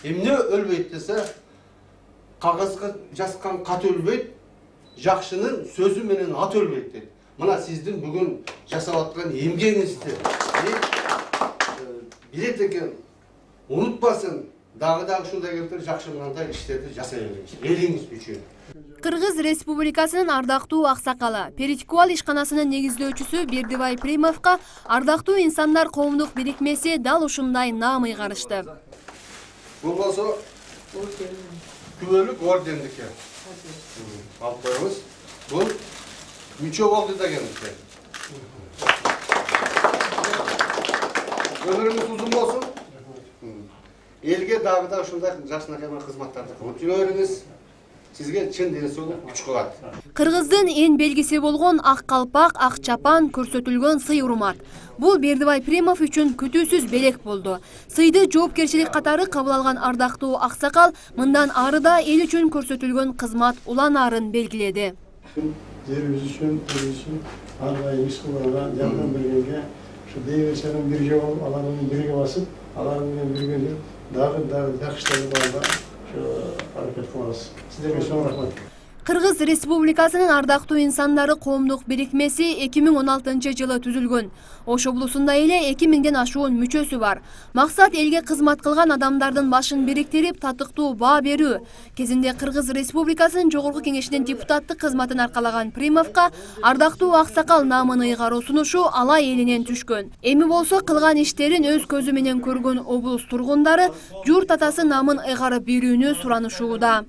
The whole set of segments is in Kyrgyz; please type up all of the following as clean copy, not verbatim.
Emne ölbeyt dese, kağızga jaskan kat ölbeyt, jakşının sözü menen at ölbeyt dedi. Mına sizdin bugün jasap atkan emgeğinizdi. Bilet eken, unutmasın, dağı şunda keltir, jakşımdan işlerdi jasayabiliriz. Eliniz üçün. Кыргыз Республикасынын ардактуу аксакалы, Перичкуал ишканасынын негиздөөчүсү Бердибай Примовго ардактуу инсандар коомдук бирикмеси дал ушундай наам ыйгарышты. Бул болсо күбөлүк ордендики. Алып коебуз. Бул мүчө болду деген экен. Өмүрүңүз узун болсун. Элге дагы ушундай жашынакай кызматтарды кылып жүрүңүз. Sizge çın densoğuk güç kılat. Kırgızdın en belgisi bolgon ак kalpak, ак çapan көрсөтүлгөн сый урмат. Бул Бердибай Примов үчүн күтүүсүз белек болду. Сыйды жоопкерчилик катары кабыл алган ардактуу аксакал мындан ары да эл үчүн көрсөтүлгөн кызмат уланаарын белгиледи. Жерибиз үчүн, эл үчүн ар дайым иш кылууга, жардам бергенге, ушу дейбесенин бирге болуп, алар менен бирге басып, алар менен бирге жүрүп, дагы жакшы барда hareket kılmaz. Sizlerge çok rahmet. Кыргыз Республикасынын ардактуу инсандары коомдук бирикмеси 2016-жылы түзүлгөн. Ош облусунда эле 2000ден ашуун мүчөсү бар. Максат элге кызмат кылган адамдардын башын бириктирип, татыктуу баа берүү. Кезинде Кыргыз Республикасынын Жогорку Кеңешинин депутаттык кызматын аркалаган Примовго ардактуу аксакал наамын ыйгаруу сунушу алай элинен түшкөн. Эми болсо кылган иштерин өз көзү менен көргөн облус тургундары журт атасы наамын ыйгарып берүүнү суранышууда.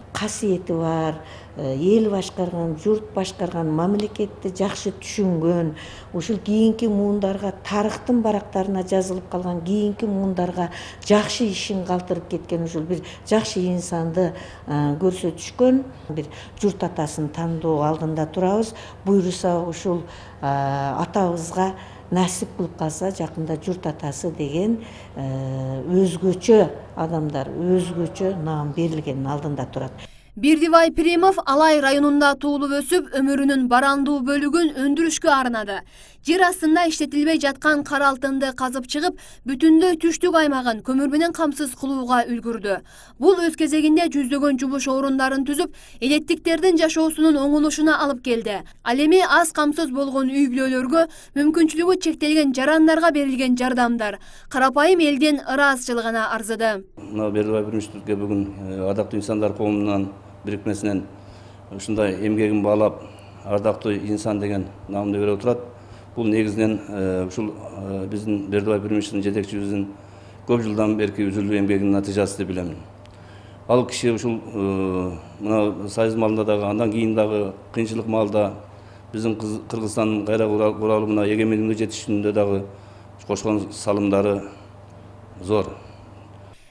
Касиети бар, эл башкарган, журт башкарган, мамлекетти жакшы түшүнгөн, ушул кийинки муундарга тарыхтын барактарына жазылып калган кийинки муундарга жакшы ишин калтырып кеткен ушул бир жакшы инсанды көрсөтүшкөн бир журт атасын тандоо алдында турабыз. Буйруса ушул атабызга насип кылып калса жакында журт атасы деген өзгөчө адамдар, өзгөчө наам берилгенин алдында турат. Бердибай Примов Алай районунда туулуп өсүп, өмүрүнүн барандуу бөлүгүн өндүрүшкө арнады. Жер астында иштетилбей жаткан кара алтынды казып чыгып, бүтүндөй түштүк аймагын көмүр менен камсыз кылууга үлгүрдү. Бул өз кезегинде жүздөгөн жумуш орундарын түзүп, элеттиктердин жашоосунун оңолушуна алып келди. Ал эми аз камсыз болгон үй бүлөлөргө, мүмкүнчүлүгү чектелген жарандарга берилген жардамдар карапайым элдин ыраазычылыгына арзыды. Бердибай Примовге бүгүн ардактуу инсандар коомунун бирикмесинен ушундай эмгегин баалап, ардактуу инсан деген наамды берип отурат. Бул негизинен ушул биздин Бердибай Примовдун жетекчибиздин көп жылдан берки үзүлүү эмгегинин натыйжасы деп билем. Ал киши ушул мына Союз маалында дагы, андан кийин дагы кыйынчылык маалда биздин Кыргызстандын кайра куралымына эгемендикке жетишүүндө дагы кошкон салымдары зор.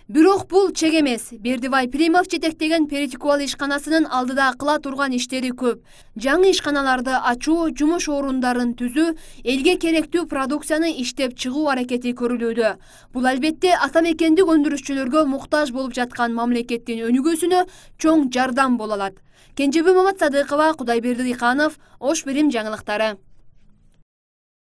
Бирок бул чек эмес. Бердибай Примов жетектеген Перичкуал ишканасынын алдыда кыла турган иштери көп. Жаңы ишканаларды ачуу, жумуш орундарын түзүү, элге керектүү продукцияны иштеп чыгуу аракети көрүлүүдө. Бул албетте ата мекендик өндүрүшчүлөргө муктаж болуп жаткан мамлекеттин өнүгүүсүнө чоң жардам боло алат. Кенжебек Маматсадыкова, Кудайберди Дыйканов, Ош Бирим жаңылыктары.